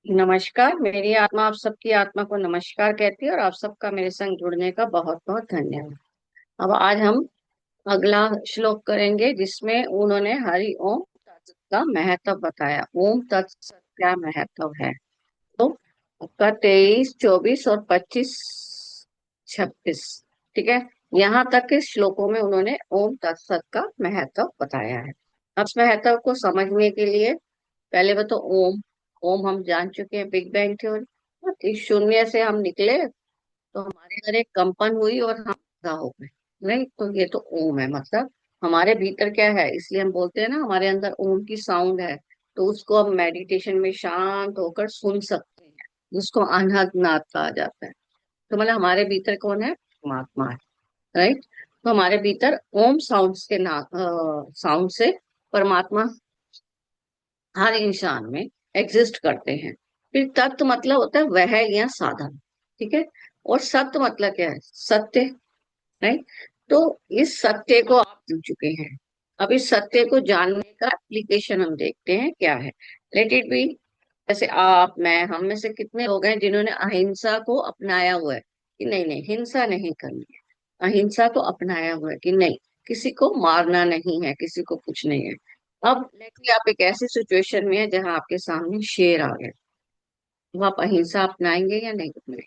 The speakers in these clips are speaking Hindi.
नमस्कार। मेरी आत्मा आप सबकी आत्मा को नमस्कार कहती है और आप सबका मेरे संग जुड़ने का बहुत बहुत धन्यवाद। अब आज हम अगला श्लोक करेंगे जिसमें उन्होंने हरि ओम तत्सत का महत्व बताया। ओम तत्सत क्या महत्व है। तो आपका 23, 24 और 25, 26, ठीक है। यहाँ तक के श्लोकों में उन्होंने ओम तत्सत का महत्व बताया है। अब इस महत्व को समझने के लिए पहले तो ओम ओम हम जान चुके हैं, बिग बैंग थ्योरी। इस शून्य से हम निकले तो हमारे अंदर एक कंपन हुई और हम पैदा हो गए। नहीं तो ये तो ओम है, मतलब हमारे भीतर क्या है, इसलिए हम बोलते हैं ना हमारे अंदर ओम की साउंड है। तो उसको हम मेडिटेशन में शांत होकर सुन सकते हैं, जिसको अनहद नाद कहा जाता है। तो मतलब हमारे भीतर कौन है, परमात्मा है। राइट। तो हमारे भीतर ओम साउंड से परमात्मा हर इंसान में एग्जिस्ट करते हैं। फिर तत्व मतलब होता है वह या साधन, ठीक है। और सत्य मतलब क्या है, सत्य। राइट। तो इस सत्य को आप जान चुके हैं। अब इस सत्य को जानने का एप्लीकेशन हम देखते हैं क्या है। Let it be. जैसे आप, मैं, हम में से कितने लोग हैं जिन्होंने अहिंसा को अपनाया हुआ है कि नहीं नहीं हिंसा नहीं करनी है। अहिंसा को अपनाया हुआ है कि नहीं, किसी को मारना नहीं है, किसी को कुछ नहीं है। अब लेकिन आप एक ऐसी सिचुएशन में है जहां आपके सामने शेर आ गया, तो आप अहिंसा अपनाएंगे या नहीं अपनाएंगे।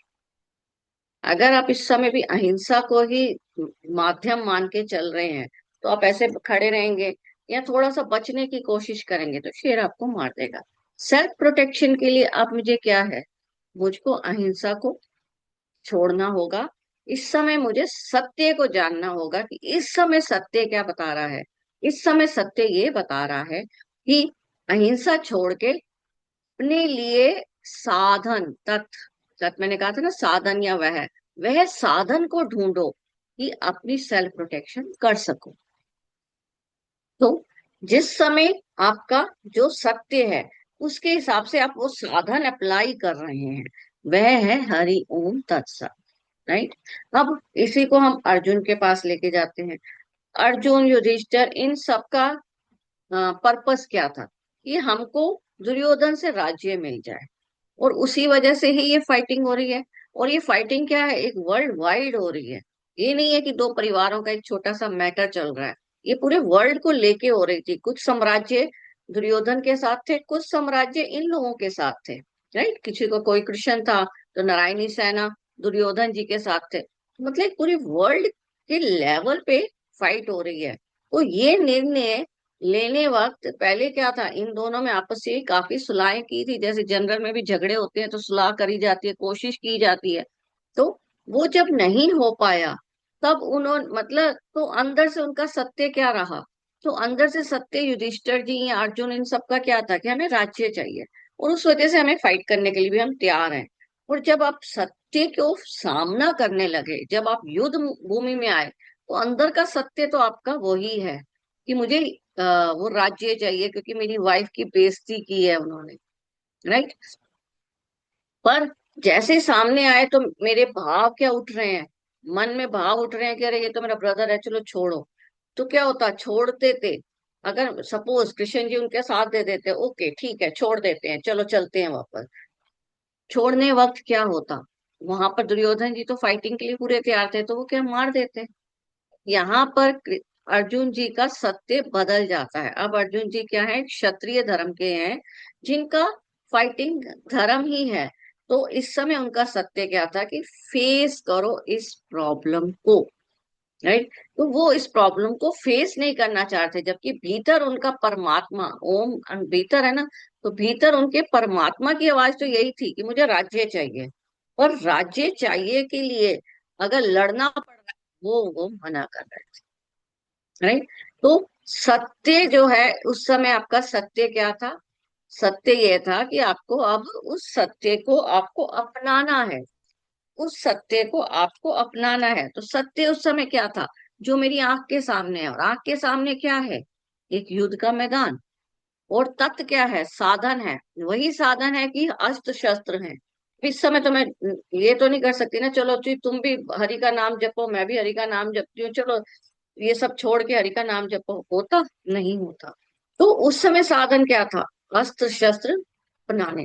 अगर आप इस समय भी अहिंसा को ही माध्यम मान के चल रहे हैं तो आप ऐसे खड़े रहेंगे या थोड़ा सा बचने की कोशिश करेंगे तो शेर आपको मार देगा। सेल्फ प्रोटेक्शन के लिए अब मुझे क्या है, मुझको अहिंसा को छोड़ना होगा। इस समय मुझे सत्य को जानना होगा कि इस समय सत्य क्या बता रहा है। इस समय सत्य ये बता रहा है कि अहिंसा छोड़ के अपने लिए साधन, तत् मैंने कहा था ना, साधन या वह साधन को ढूंढो कि अपनी सेल्फ प्रोटेक्शन कर सको। तो जिस समय आपका जो सत्य है उसके हिसाब से आप वो साधन अप्लाई कर रहे हैं, वह है हरि ओम तत्सत। राइट। अब इसी को हम अर्जुन के पास लेके जाते हैं। अर्जुन, युधिष्ठिर, इन सब का पर्पस क्या था कि हमको दुर्योधन से राज्य मिल जाए, और उसी वजह से ही ये फाइटिंग हो रही है। और ये फाइटिंग क्या है, एक वर्ल्ड वाइड हो रही है। ये नहीं है कि दो परिवारों का एक छोटा सा मैटर चल रहा है, ये पूरे वर्ल्ड को लेके हो रही थी। कुछ साम्राज्य दुर्योधन के साथ थे, कुछ साम्राज्य इन लोगों के साथ थे। राइट। किसी को कोई कृष्ण था तो नारायणी सेना दुर्योधन जी के साथ थे, मतलब पूरे वर्ल्ड के लेवल पे फाइट हो रही है। तो ये निर्णय लेने वक्त पहले क्या था, इन दोनों में आपस में काफी सुलहें की थी। जैसे जनरल में भी झगड़े होते हैं तो सुलह करी जाती है, कोशिश की जाती है। तो वो जब नहीं हो पाया तब उन्होंने, मतलब तो अंदर से उनका सत्य क्या रहा। तो अंदर से सत्य युधिष्ठिर जी या अर्जुन इन सबका क्या था कि हमें राज्य चाहिए, और उस वजह से हमें फाइट करने के लिए भी हम तैयार हैं। और जब आप सत्य को सामना करने लगे, जब आप युद्ध भूमि में आए, तो अंदर का सत्य तो आपका वही है कि मुझे वो राज्य चाहिए क्योंकि मेरी वाइफ की बेइज्जती की है उन्होंने। राइट। पर जैसे सामने आए तो मेरे भाव क्या उठ रहे हैं, मन में भाव उठ रहे हैं कि अरे ये तो मेरा ब्रदर है, चलो छोड़ो। तो क्या होता, छोड़ते थे। अगर सपोज कृष्ण जी उनके साथ दे देते, ओके ठीक है छोड़ देते हैं, चलो चलते हैं वापस। छोड़ने वक्त क्या होता, वहां पर दुर्योधन जी तो फाइटिंग के लिए पूरे तैयार थे, तो वो क्या मार देते। यहाँ पर अर्जुन जी का सत्य बदल जाता है। अब अर्जुन जी क्या है, क्षत्रिय धर्म के हैं जिनका फाइटिंग धर्म ही है। तो इस समय उनका सत्य क्या था कि फेस करो इस प्रॉब्लम को। राइट। तो वो इस प्रॉब्लम को फेस नहीं करना चाहते, जबकि भीतर उनका परमात्मा ओम भीतर है ना। तो भीतर उनके परमात्मा की आवाज तो यही थी कि मुझे राज्य चाहिए। और राज्य चाहिए के लिए अगर लड़ना पड़ रहा है, वो मना कर रहे थे। राइट। तो सत्य जो है, उस समय आपका सत्य क्या था, सत्य ये था कि आपको अब उस सत्य को आपको अपनाना है। उस सत्य को आपको अपनाना है। तो सत्य उस समय क्या था, जो मेरी आंख के सामने है। और आंख के सामने क्या है, एक युद्ध का मैदान। और तत्व क्या है, साधन है। वही साधन है कि अस्त्र शस्त्र है। इस समय तो मैं ये तो नहीं कर सकती ना, चलो जी तुम भी हरि का नाम जपो, मैं भी हरि का नाम जपती हूँ, चलो ये सब छोड़ के हरि का नाम जपो, होता नहीं होता। तो उस समय साधन क्या था, अस्त्र शस्त्र अपनाने।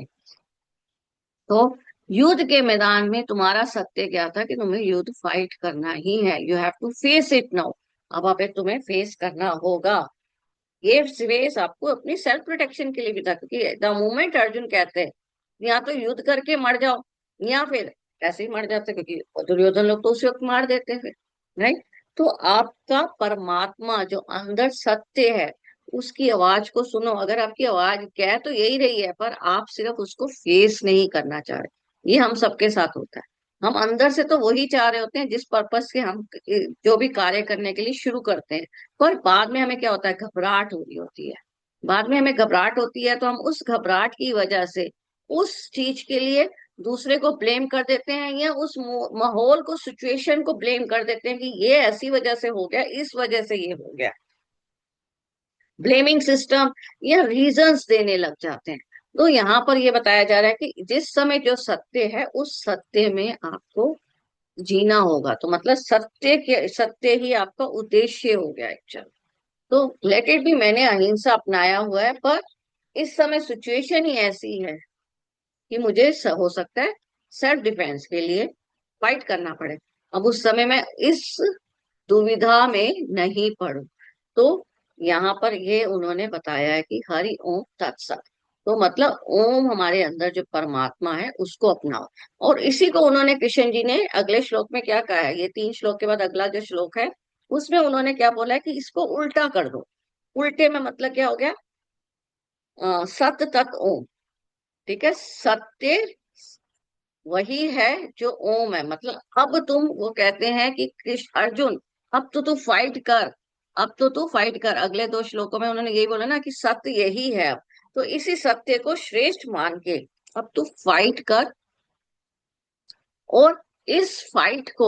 तो युद्ध के मैदान में तुम्हारा सत्य क्या था कि तुम्हें युद्ध फाइट करना ही है, you have to face it now. अब तुम्हें फेस करना होगा। ये फेस आपको अपनी सेल्फ प्रोटेक्शन के लिए भी था, क्योंकि द मोमेंट अर्जुन कहते हैं या तो युद्ध करके मर जाओ या फिर ऐसे ही मर जाते, क्योंकि दुर्योधन लोग तो उसी वक्त मार देते थे, राइट। तो आपका परमात्मा जो अंदर सत्य है, उसकी आवाज को सुनो। अगर आपकी आवाज कह तो यही रही है, पर आप सिर्फ उसको फेस नहीं करना चाह रहे। ये हम सबके साथ होता है। हम अंदर से तो वही चाह रहे होते हैं जिस पर्पस से हम जो भी कार्य करने के लिए शुरू करते हैं, पर बाद में हमें क्या होता है, घबराहट हो रही होती है। बाद में हमें घबराहट होती है तो हम उस घबराहट की वजह से उस चीज के लिए दूसरे को ब्लेम कर देते हैं, या उस माहौल को, सिचुएशन को ब्लेम कर देते हैं कि ये ऐसी वजह से हो गया, इस वजह से ये हो गया। ब्लेमिंग सिस्टम या रीजंस देने लग जाते हैं। तो यहाँ पर ये बताया जा रहा है कि जिस समय जो सत्य है, उस सत्य में आपको जीना होगा। तो मतलब सत्य ही आपका उद्देश्य हो गया एक्चुअल। तो लेट इट बी, मैंने अहिंसा अपनाया हुआ है, पर इस समय सिचुएशन ही ऐसी है कि मुझे हो सकता है सेल्फ डिफेंस के लिए फाइट करना पड़े। अब उस समय मैं इस दुविधा में नहीं पड़ू। तो यहाँ पर ये उन्होंने बताया है कि हरि ओम तत्सत। तो मतलब ओम हमारे अंदर जो परमात्मा है उसको अपनाओ। और इसी को उन्होंने कृष्ण जी ने अगले श्लोक में क्या कहा है, ये 3 श्लोक के बाद अगला जो श्लोक है उसमें उन्होंने क्या बोला है कि इसको उल्टा कर दो। उल्टे में मतलब क्या हो गया, सत तत ओम। ठीक है, सत्य वही है जो ओम है। मतलब अब तुम, वो कहते हैं कि कृष्ण अर्जुन, अब तो तू फाइट कर। अब तो तू फाइट कर। अगले 2 श्लोकों में उन्होंने यही बोला ना कि सत्य यही है अब। तो इसी सत्य को श्रेष्ठ मान के अब तू फाइट कर। और इस फाइट को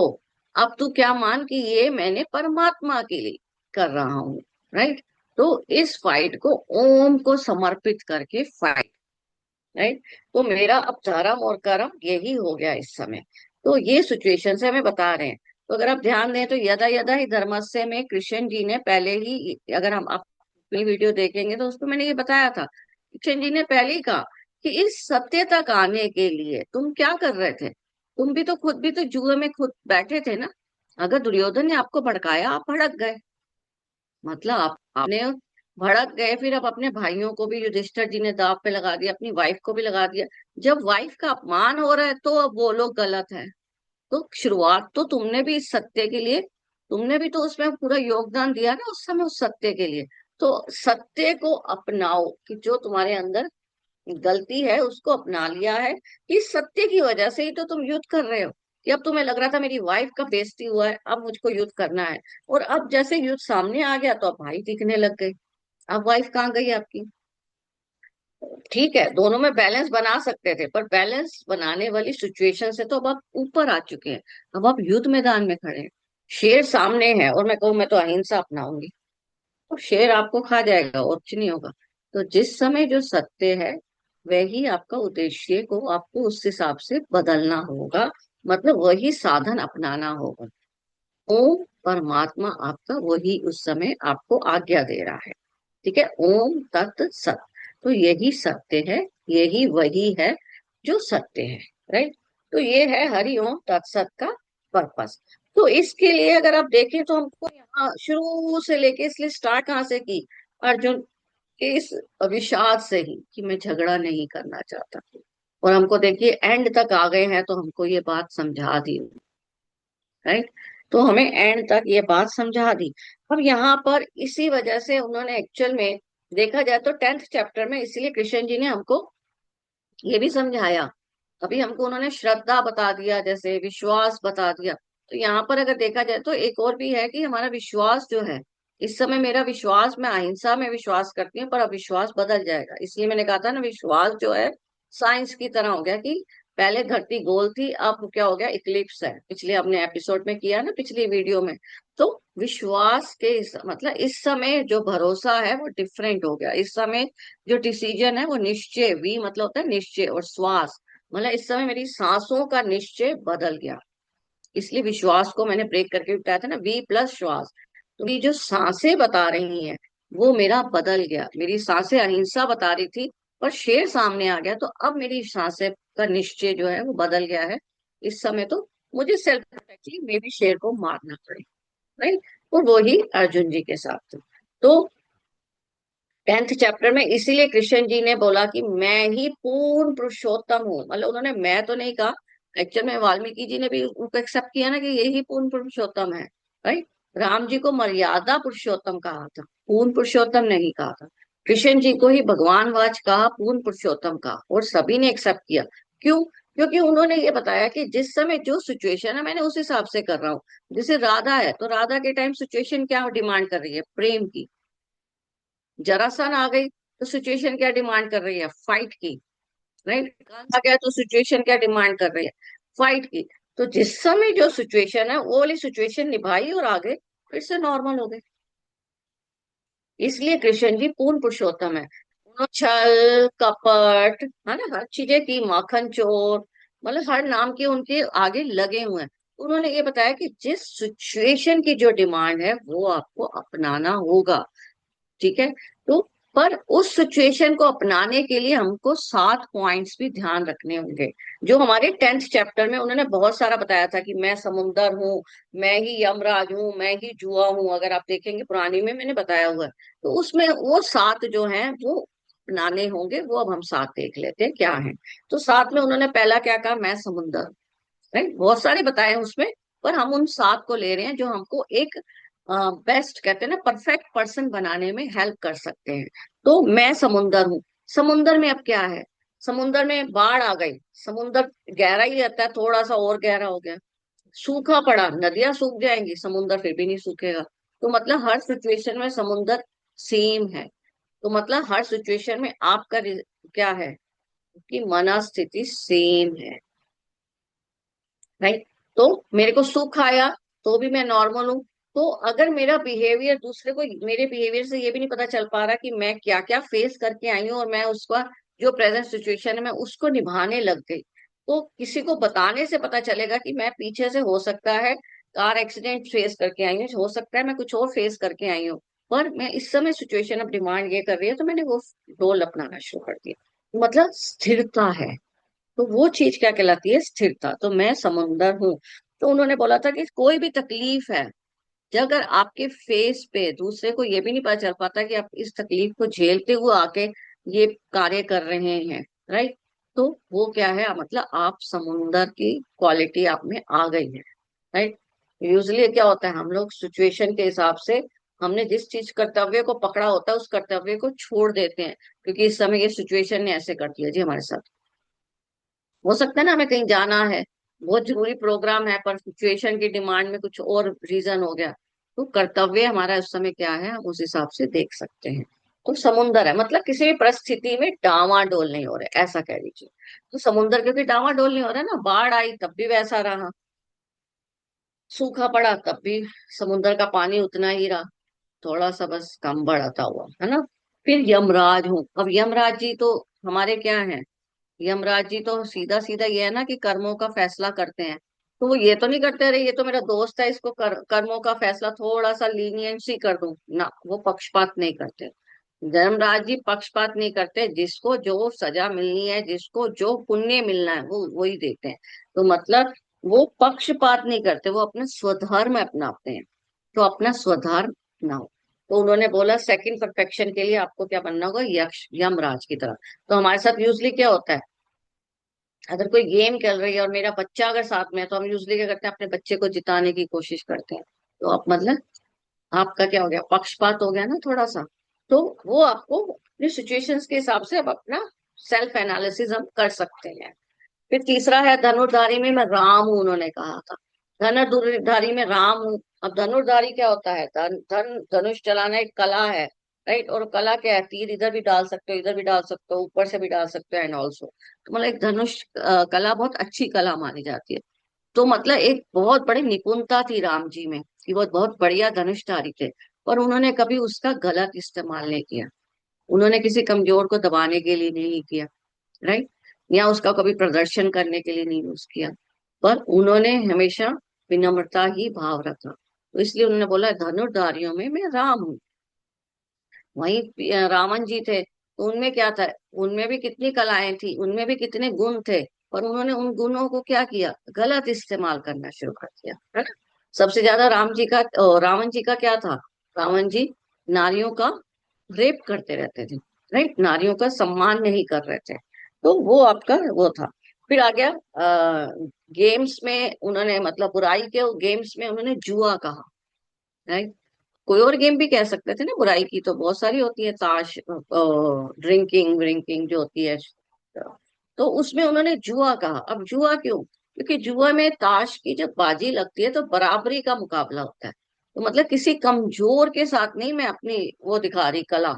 अब तू क्या मान कि ये मैंने परमात्मा के लिए कर रहा हूं, राइट। तो इस फाइट को ओम को समर्पित करके फाइट, राइट। तो मेरा अब धर्म और कर्म यही हो गया इस समय। तो ये सिचुएशन से हमें बता रहे हैं। तो अगर आप ध्यान दें तो यदा यदा ही धर्मस्य में कृष्ण जी ने पहले ही, अगर हम अपनी वीडियो देखेंगे तो उसको मैंने ये बताया था, कृष्ण जी ने पहले ही कहा कि इस सत्य तक आने के लिए तुम क्या कर रहे थे। तुम भी तो खुद भी तो जुए में खुद बैठे थे ना। अगर दुर्योधन ने आपको भड़काया, आप भड़क गए। मतलब आपने भड़क गए, फिर अब अपने भाइयों को भी युधिष्ठिर जी ने दांव पे लगा दिया, अपनी वाइफ को भी लगा दिया। जब वाइफ का अपमान हो रहा है तो अब वो लोग गलत है। तो शुरुआत तो तुमने भी इस सत्य के लिए, तुमने भी तो उसमें पूरा योगदान दिया ना उस समय उस सत्य के लिए। तो सत्य को अपनाओ कि जो तुम्हारे अंदर गलती है उसको अपना लिया है। इस सत्य की वजह से ही तो तुम युद्ध कर रहे हो। कि अब तुम्हें लग रहा था मेरी वाइफ का बेइज्जती हुआ है, अब मुझको युद्ध करना है। और अब जैसे युद्ध सामने आ गया तो अब भाई दिखने लग गए। अब वाइफ कहाँ गई आपकी। ठीक है, दोनों में बैलेंस बना सकते थे, पर बैलेंस बनाने वाली सिचुएशन से तो अब आप ऊपर आ चुके हैं। अब आप युद्ध मैदान में खड़े हैं, शेर सामने है, और मैं कहूँ मैं तो अहिंसा अपनाऊंगी, तो शेर आपको खा जाएगा और कुछ नहीं होगा। तो जिस समय जो सत्य है वही आपका उद्देश्य को आपको उस हिसाब से बदलना होगा। मतलब वही साधन अपनाना होगा। ओम परमात्मा आपका वही उस समय आपको आज्ञा दे रहा है। ठीक है, ओम तत् सत। तो यही सत्य है, यही वही है जो सत्य है, राइट। तो ये है हरि ओम तत्सत का पर्पस। तो इसके लिए अगर आप देखें तो हमको यहाँ शुरू से लेके, इसलिए स्टार्ट कहाँ से की, अर्जुन के इस अविश्वास से ही कि मैं झगड़ा नहीं करना चाहता। और हमको देखिए एंड तक आ गए हैं तो हमको ये बात समझा दी, राइट। तो हमें एंड तक ये बात समझा दी। अब यहाँ पर इसी वजह से उन्होंने एक्चुअल में देखा जाए तो 10th चैप्टर में इसीलिए कृष्ण जी ने हमको ये भी समझाया। अभी हमको उन्होंने श्रद्धा बता दिया, जैसे विश्वास बता दिया। तो यहाँ पर अगर देखा जाए तो एक और भी है कि हमारा विश्वास जो है, इस समय मेरा विश्वास, मैं अहिंसा में विश्वास करती हूँ, पर अब विश्वास बदल जाएगा। इसलिए मैंने कहा था ना, विश्वास जो है साइंस की तरह हो गया कि पहले धरती गोल थी, अब क्या हो गया, इक्लिप्स है। पिछले हमने एपिसोड में किया ना, पिछली वीडियो में। तो विश्वास के मतलब इस समय जो भरोसा है वो डिफरेंट हो गया। इस समय जो डिसीजन है वो निश्चय, वी मतलब होता है निश्चय, और श्वास मतलब इस समय मेरी सांसों का निश्चय बदल गया। इसलिए विश्वास को मैंने ब्रेक करके बताया था ना, वी प्लस श्वास। तो ये जो सांसें बता रही हैं वो मेरा बदल गया। मेरी सांसें अहिंसा बता रही थी, पर शेर सामने आ गया तो अब मेरी सांसें का निश्चय जो है वो बदल गया है। इस समय तो मुझे सेल्फ प्रोटेक्टली मे भी शेर को मारना पड़े। राइट। और वो ही अर्जुन जी के साथ था। तो 10th चैप्टर में इसीलिए कृष्ण जी ने बोला कि मैं ही पूर्ण पुरुषोत्तम हूँ, मतलब उन्होंने मैं तो नहीं कहा, एक्चुअल में वाल्मीकि जी ने भी उनको एक्सेप्ट किया ना कि यही पूर्ण पुरुषोत्तम है। राइट। राम जी को मर्यादा पुरुषोत्तम कहा था, पूर्ण पुरुषोत्तम नहीं कहा था। कृष्ण जी को ही भगवान वाच कहा, पूर्ण पुरुषोत्तम कहा, और सभी ने एक्सेप्ट किया। क्यों? क्योंकि उन्होंने ये बताया कि जिस समय जो सिचुएशन है मैंने उस हिसाब से कर रहा हूँ। जैसे राधा है तो राधा के टाइम सिचुएशन क्या डिमांड कर रही है? प्रेम की। जरासन आ गई तो सिचुएशन क्या डिमांड कर रही है? फाइट की। राइट। कंस आ गया तो सिचुएशन क्या डिमांड कर रही है? फाइट की। तो जिस समय जो सिचुएशन है वो वाली सिचुएशन निभाई और आगे फिर से नॉर्मल हो गए। इसलिए कृष्ण जी पूर्ण पुरुषोत्तम है। उन्होंने छल कपट, है ना, हर चीजें की, माखन चोर, मतलब हर नाम के उनके आगे लगे हुए हैं। उन्होंने ये बताया कि जिस सिचुएशन की जो डिमांड है वो आपको अपनाना होगा। ठीक है। तो पर उस सिचुएशन को अपनाने के लिए हमको 7 पॉइंट्स भी ध्यान रखने होंगे, जो हमारे 10th चैप्टर में उन्होंने बहुत सारा बताया था कि मैं समुंदर हूँ, मैं ही यमराज हूँ, मैं ही जुआ हूँ। अगर आप देखेंगे पुरानी में मैंने बताया हुआ है। तो उसमें वो 7 जो हैं वो अपनाने होंगे। वो अब हम 7 देख लेते हैं क्या है। तो 7 में उन्होंने पहला क्या कहा? मैं समुंदर। राइट। बहुत सारे बताए हैं उसमें, पर हम उन 7 को ले रहे हैं जो हमको एक बेस्ट कहते हैं ना, परफेक्ट पर्सन बनाने में हेल्प कर सकते हैं। तो मैं समुंदर हूँ। समुंदर में अब क्या है? समुंदर में बाढ़ आ गई, समुंदर गहरा ही रहता है, थोड़ा सा और गहरा हो गया। सूखा पड़ा, नदियां सूख जाएंगी, समुंदर फिर भी नहीं सूखेगा। तो मतलब हर सिचुएशन में समुंदर सेम है। तो मतलब हर सिचुएशन में आपका क्या है कि मनस्थिति सेम है। राइट। तो मेरे को सुख आया तो भी मैं नॉर्मल हूं। तो अगर मेरा बिहेवियर दूसरे को, मेरे बिहेवियर से ये भी नहीं पता चल पा रहा कि मैं क्या क्या फेस करके आई हूँ और मैं उसका जो प्रेजेंट सिचुएशन है मैं उसको निभाने लग गई, तो किसी को बताने से पता चलेगा कि मैं पीछे से हो सकता है कार एक्सीडेंट फेस करके आई हूँ, हो सकता है मैं कुछ और फेस करके आई हूँ, पर मैं इस समय सिचुएशन अब डिमांड ये कर रही है तो मैंने वो रोल अपनाना शुरू कर दिया। मतलब स्थिरता है। तो वो चीज क्या कहलाती है? स्थिरता। तो मैं समुंदर हूँ। तो उन्होंने बोला था कि कोई भी तकलीफ है, जब अगर आपके फेस पे दूसरे को ये भी नहीं पता चल पाता कि आप इस तकलीफ को झेलते हुए आके ये कार्य कर रहे हैं, राइट, तो वो क्या है? मतलब आप समुंदर की क्वालिटी आप में आ गई है। राइट। यूजली क्या होता है, हम लोग सिचुएशन के हिसाब से हमने जिस चीज कर्तव्य को पकड़ा होता है उस कर्तव्य को छोड़ देते हैं, क्योंकि इस समय ये सिचुएशन ने ऐसे कर दिया जी हमारे साथ। हो सकता है ना हमें कहीं जाना है, बहुत जरूरी प्रोग्राम है, पर सिचुएशन की डिमांड में कुछ और रीजन हो गया, तो कर्तव्य हमारा उस समय क्या है हम उस हिसाब से देख सकते हैं। तो समुंदर है मतलब किसी भी परिस्थिति में डावाडोल नहीं हो रहे, ऐसा कह लीजिए। तो समुंदर क्योंकि डावाडोल नहीं हो रहा ना, बाढ़ आई तब भी वैसा रहा, सूखा पड़ा तब भी समुंदर का पानी उतना ही रहा, थोड़ा सा बस कम बढ़ाता हुआ, है ना। फिर यमराज हूँ। अब यमराज जी तो हमारे क्या है? यमराज जी तो सीधा सीधा ये है ना कि कर्मों का फैसला करते हैं। तो वो ये तो नहीं करते रहे ये तो मेरा दोस्त है, इसको कर्मों का फैसला थोड़ा सा लीनियंसी कर दूं ना, वो पक्षपात नहीं करते। धर्मराज जी पक्षपात नहीं करते, जिसको जो सजा मिलनी है, जिसको जो पुण्य मिलना है वो वही देते हैं। तो मतलब वो पक्षपात नहीं करते, वो अपना स्वधर्म अपनाते हैं। तो अपना स्वधर्म अपनाओ। तो उन्होंने बोला सेकंड परफेक्शन के लिए आपको क्या बनना होगा? यक्ष, यमराज की तरह। तो हमारे साथ यूजली क्या होता है, अगर कोई गेम खेल रही है और मेरा बच्चा अगर साथ में है तो हम यूजली क्या करते हैं? अपने बच्चे को जिताने की कोशिश करते हैं। तो आप मतलब आपका क्या हो गया? पक्षपात हो गया ना थोड़ा सा। तो वो आपको अपनी सिचुएशंस के हिसाब से अब अपना सेल्फ एनालिसिस हम कर सकते हैं। फिर तीसरा है धनुर्धारी में मैं राम हूं, उन्होंने कहा था। धनुर्धारी में राम हूं। अब धनुर्धारी क्या होता है? धनुष चलाना एक कला है। राइट। और कला क्या है? तीर इधर भी डाल सकते हो, इधर भी डाल सकते हो, ऊपर से भी डाल सकते हो, एंड ऑल्सो तो मतलब एक धनुष कला बहुत अच्छी कला मानी जाती है। तो मतलब एक बहुत बड़ी निपुणता थी राम जी में कि वो बहुत बढ़िया धनुषधारी थे। पर उन्होंने कभी उसका गलत इस्तेमाल नहीं किया। उन्होंने किसी कमजोर को दबाने के लिए नहीं किया, राइट, या उसका कभी प्रदर्शन करने के लिए नहीं यूज किया। पर उन्होंने हमेशा विनम्रता ही भाव रखा, तो इसलिए उन्होंने बोला धनुर्धारियों में मैं राम हूँ। वहीं रावण जी थे। तो उनमें क्या था, उनमें भी कितनी कलाएं थी, उनमें भी कितने गुण थे, पर उन्होंने उन गुणों को क्या किया, गलत इस्तेमाल करना शुरू कर दिया, है ना। सबसे ज्यादा रावण जी का क्या था, रावण जी नारियों का रेप करते रहते थे, राइट, नारियों का सम्मान नहीं कर रहे थे। तो वो आपका वो था। फिर आ गया गेम्स में उन्होंने, मतलब बुराई के गेम्स में उन्होंने जुआ कहा, राइट। कोई और गेम भी कह सकते थे ना, बुराई की तो बहुत सारी होती है, ताश, ड्रिंकिंग व्रिंकिंग जो होती है, तो उसमें उन्होंने जुआ कहा। अब जुआ क्यों, क्योंकि जुआ में ताश की जब बाजी लगती है तो बराबरी का मुकाबला होता है, तो मतलब किसी कमजोर के साथ नहीं मैं अपनी वो दिखा रही कला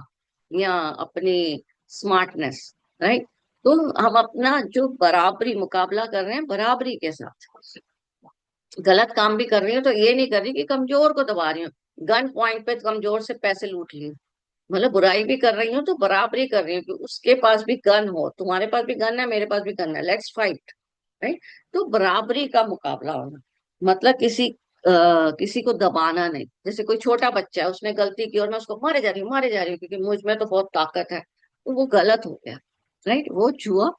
या अपनी स्मार्टनेस, राइट। तो हम अपना जो बराबरी मुकाबला कर रहे हैं बराबरी के साथ, गलत काम भी कर रही हूँ तो ये नहीं कर रही कि कमजोर को दबा रही हूँ, गन पॉइंट पे कमजोर से पैसे लूट लिए, मतलब बुराई भी कर रही हूँ तो बराबरी कर रही हूँ कि उसके पास भी गन हो, तुम्हारे पास भी गन है, मेरे पास भी गन है, लेट्स फाइट, राइट। तो बराबरी का मुकाबला होना, मतलब किसी को दबाना नहीं। जैसे कोई छोटा बच्चा है, उसने गलती की और मैं उसको मारे जा रही हूँ, मारे जा रही हूँ क्योंकि मुझ में तो बहुत ताकत है, तो वो गलत हो गया, राइट, वो जुआ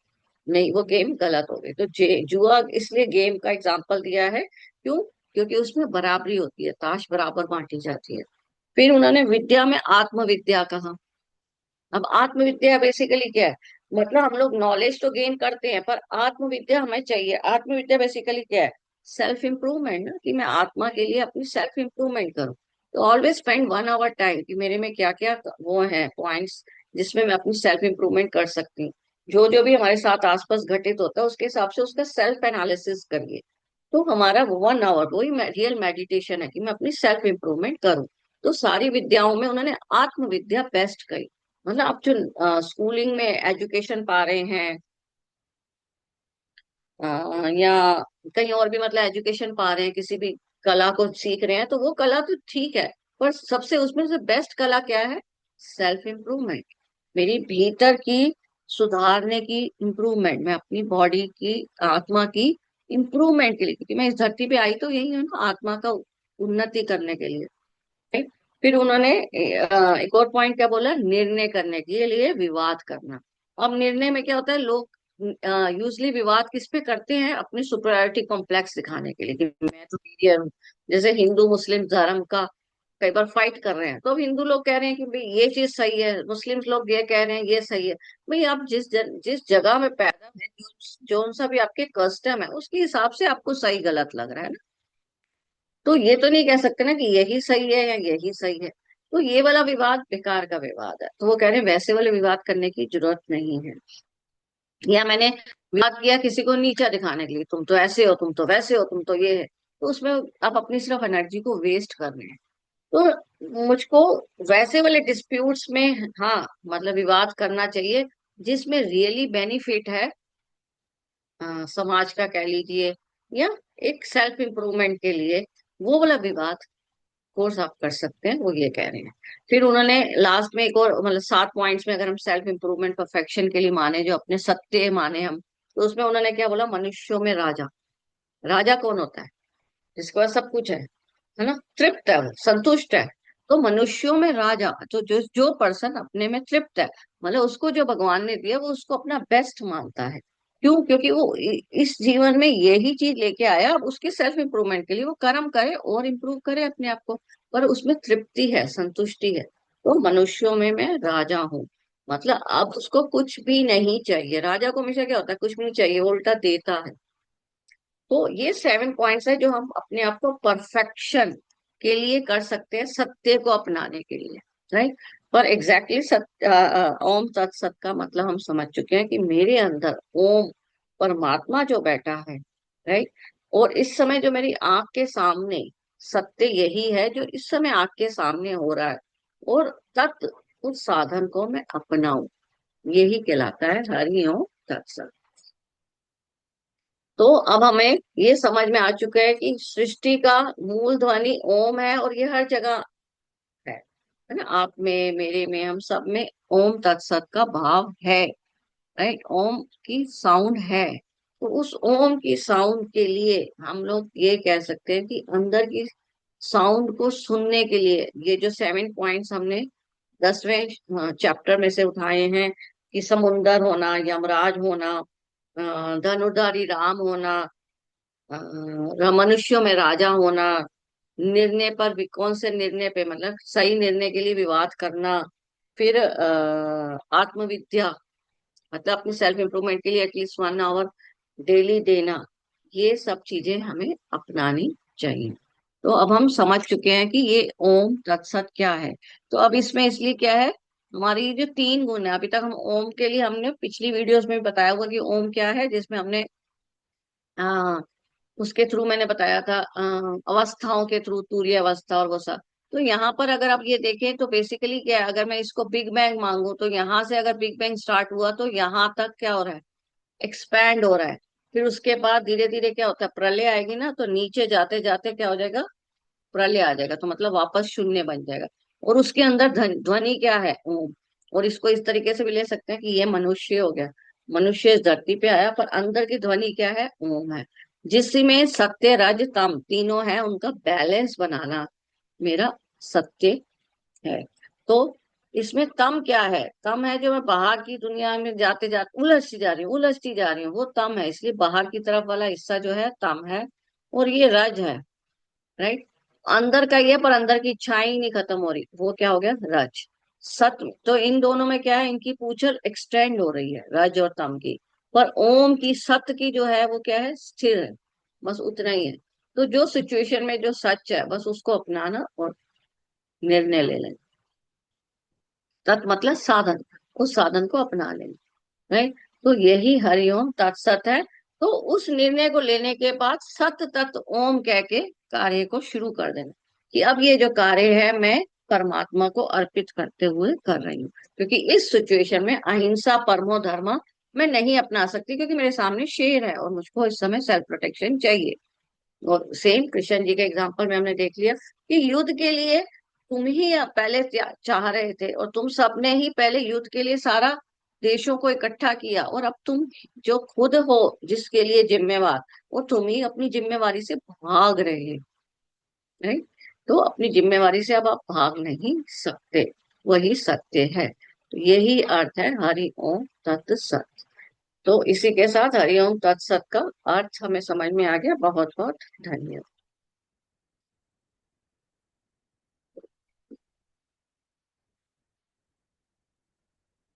नहीं, वो गेम गलत हो गई। तो जुआ इसलिए गेम का एग्जाम्पल दिया है, क्यों, क्योंकि उसमें बराबरी होती है, ताश बराबर बांटी जाती है। फिर उन्होंने विद्या में आत्मविद्या कहा। अब आत्मविद्या बेसिकली क्या है, मतलब हम लोग नॉलेज तो गेन करते हैं पर आत्मविद्या हमें चाहिए। आत्मविद्या बेसिकली क्या है, सेल्फ इम्प्रूवमेंट ना, कि मैं आत्मा के लिए अपनी सेल्फ इम्प्रूवमेंट करूँ। तो ऑलवेज स्पेंड 1 आवर टाइम कि मेरे में क्या क्या वो है पॉइंट्स जिसमें मैं अपनी सेल्फ इम्प्रूवमेंट कर सकती हूँ। जो जो भी हमारे साथ आसपास घटित होता है उसके हिसाब से उसका सेल्फ एनालिसिस करिए। तो हमारा 1 आवर वही रियल मेडिटेशन है कि मैं अपनी सेल्फ इम्प्रूवमेंट करूँ। तो सारी विद्याओं में उन्होंने आत्मविद्या बेस्ट कही। मतलब आप जो स्कूलिंग में एजुकेशन पा रहे हैं, अ, या कहीं और भी मतलब एजुकेशन पा रहे हैं, किसी भी कला को सीख रहे हैं, तो वो कला तो ठीक है, पर सबसे उसमें से बेस्ट कला क्या है, सेल्फ इम्प्रूवमेंट, मेरी भीतर की सुधारने की इम्प्रूवमेंट, मैं अपनी बॉडी की, आत्मा की इम्प्रूवमेंट के लिए, क्योंकि मैं इस धरती पे आई तो यही हूँ ना, आत्मा का उन्नति करने के लिए, right? फिर उन्होंने एक और पॉइंट क्या बोला, निर्णय करने के लिए विवाद करना। अब निर्णय में क्या होता है, लोग यूजली विवाद किस पे करते हैं, अपनी सुपरियरिटी कॉम्प्लेक्स दिखाने के लिए कि मैं तो superior हूँ। जैसे हिंदू मुस्लिम धर्म का कई बार फाइट कर रहे हैं, तो अब हिंदू लोग कह रहे हैं कि भाई ये चीज सही है, मुस्लिम लोग ये कह रहे हैं ये सही है। भाई आप जिस जगह में पैदा है, जो सा भी आपके कस्टम है उसके हिसाब से आपको सही गलत लग रहा है ना। तो ये तो नहीं कह सकते ना कि यही सही है या यही सही है। तो ये वाला विवाद बेकार का विवाद है, तो वो कह रहे हैं वैसे वाले विवाद करने की जरूरत नहीं है। या मैंने विवाद किया किसी को नीचा दिखाने के लिए, तुम तो ऐसे हो, तुम तो वैसे हो, तुम तो ये है, तो उसमें आप अपनी सिर्फ एनर्जी को वेस्ट कर रहे हैं। तो मुझको वैसे वाले डिस्प्यूट्स में, हाँ, मतलब विवाद करना चाहिए जिसमें रियली बेनिफिट है, समाज का कह लीजिए, या एक सेल्फ इम्प्रूवमेंट के लिए, वो वाला विवाद कोर्स आप कर सकते हैं, वो ये कह रहे हैं। फिर उन्होंने लास्ट में एक और, मतलब 7 पॉइंट्स में अगर हम सेल्फ इंप्रूवमेंट परफेक्शन के लिए माने, जो अपने सत्य माने हम, तो उसमें उन्होंने क्या बोला, मनुष्यों में राजा। राजा कौन होता है, जिसके पास सब कुछ है ना, तृप्त है, वो संतुष्ट है। तो मनुष्यों में राजा, तो जो जो पर्सन अपने में तृप्त है, मतलब उसको जो भगवान ने दिया वो उसको अपना बेस्ट मानता है। क्यों, क्योंकि वो इस जीवन में यही चीज लेके आया, अब उसके सेल्फ इंप्रूवमेंट के लिए वो कर्म करे और इम्प्रूव करे अपने आप को, पर उसमें तृप्ति है, संतुष्टि है। तो मनुष्यों में मैं राजा हूँ, मतलब अब उसको कुछ भी नहीं चाहिए। राजा को हमेशा क्या होता है, कुछ भी नहीं चाहिए, वो उल्टा देता है। तो ये 7 पॉइंट्स है जो हम अपने आप को परफेक्शन के लिए कर सकते हैं, सत्य को अपनाने के लिए, राइट। पर एग्जैक्टली सत्य, ओम तत्सत का मतलब हम समझ चुके हैं कि मेरे अंदर ओम परमात्मा जो बैठा है, राइट। और इस समय जो मेरी आंख के सामने सत्य यही है जो इस समय आंख के सामने हो रहा है, और तत् उस साधन को मैं अपनाऊं, यही कहलाता है हरि ओम तत्सत। तो अब हमें ये समझ में आ चुका है कि सृष्टि का मूल ध्वनि ओम है, और ये हर जगह है ना, आप में, मेरे में, हम सब में ओम तत्सत का भाव है, राइट। ओम की साउंड है। तो उस ओम की साउंड के लिए हम लोग ये कह सकते हैं कि अंदर की साउंड को सुनने के लिए ये जो 7 पॉइंट्स हमने 10वें चैप्टर में से उठाए हैं कि समुंदर होना, यमराज होना, धनुर्धारी राम होना, मनुष्यों में राजा होना, निर्णय पर भी कौन से निर्णय पे मतलब सही निर्णय के लिए विवाद करना, फिर आत्मविद्या मतलब अपनी सेल्फ इम्प्रूवमेंट के लिए एटलीस्ट 1 आवर डेली देना, ये सब चीजें हमें अपनानी चाहिए। तो अब हम समझ चुके हैं कि ये ओम तत्सत क्या है। तो अब इसमें इसलिए क्या है, हमारी जो 3 गुण है, अभी तक हम ओम के लिए हमने पिछली वीडियोस में भी बताया हुआ कि ओम क्या है, जिसमें हमने उसके थ्रू मैंने बताया था अवस्थाओं के थ्रू, तूर्य अवस्था और वो सब। तो यहाँ पर अगर आप ये देखें तो बेसिकली क्या है, अगर मैं इसको बिग बैंग मांगू तो यहाँ से अगर बिग बैंग स्टार्ट हुआ तो यहाँ तक क्या हो रहा है, एक्सपैंड हो रहा है। फिर उसके बाद धीरे धीरे क्या होता है, प्रलय आएगी ना, तो नीचे जाते जाते क्या हो जाएगा, प्रलय आ जाएगा, तो मतलब वापस शून्य बन जाएगा। और उसके अंदर ध्वनि क्या है, ओम। और इसको इस तरीके से भी ले सकते हैं कि ये मनुष्य हो गया, मनुष्य इस धरती पे आया पर अंदर की ध्वनि क्या है, ओम है। जिसमें सत्य रज तम तीनों है, उनका बैलेंस बनाना मेरा सत्य है। तो इसमें तम क्या है, तम है जो मैं बाहर की दुनिया में जाते जाते उलझती जा रही हूँ, उलझती जा रही हूँ, वो तम है। इसलिए बाहर की तरफ वाला हिस्सा जो है तम है। और ये रज है, राइट। अंदर का ये, पर अंदर की इच्छाएं ही नहीं खत्म हो रही, वो क्या हो गया, रज। सत्य तो इन दोनों में क्या है, इनकी पूंछल एक्सटेंड हो रही है, रज और तम की। पर ओम की, सत्य की जो है वो क्या है, स्थिर है, बस उतना ही है। तो जो सिचुएशन में जो सच है बस उसको अपनाना और निर्णय ले लेना। तत् मतलब साधन, उस साधन को अपना लेना, राइट। तो यही हरिओम तत्सत है। तो उस निर्णय को लेने के बाद सत तत् ओम कह के कार्य को शुरू कर देना, कि अब ये जो कार्य है मैं परमात्मा को अर्पित करते हुए कर रही हूँ, क्योंकि इस सिचुएशन में अहिंसा परमो धर्म मैं नहीं अपना सकती, क्योंकि मेरे सामने शेर है और मुझको इस समय सेल्फ प्रोटेक्शन चाहिए। और सेम कृष्ण जी के एग्जाम्पल में हमने देख लिया कि युद्ध के लिए तुम ही पहले चाह रहे थे, और तुम सबने ही पहले युद्ध के लिए सारा देशों को इकट्ठा किया, और अब तुम जो खुद हो जिसके लिए जिम्मेवार, वो तुम ही अपनी जिम्मेवारी से भाग रहे हो, राइट। तो अपनी जिम्मेवारी से अब आप भाग नहीं सकते, वही सत्य है। तो यही अर्थ है हरि ओम तत् सत। तो इसी के साथ हरि ओम तत्सत का अर्थ हमें समझ में आ गया। बहुत बहुत धन्यवाद।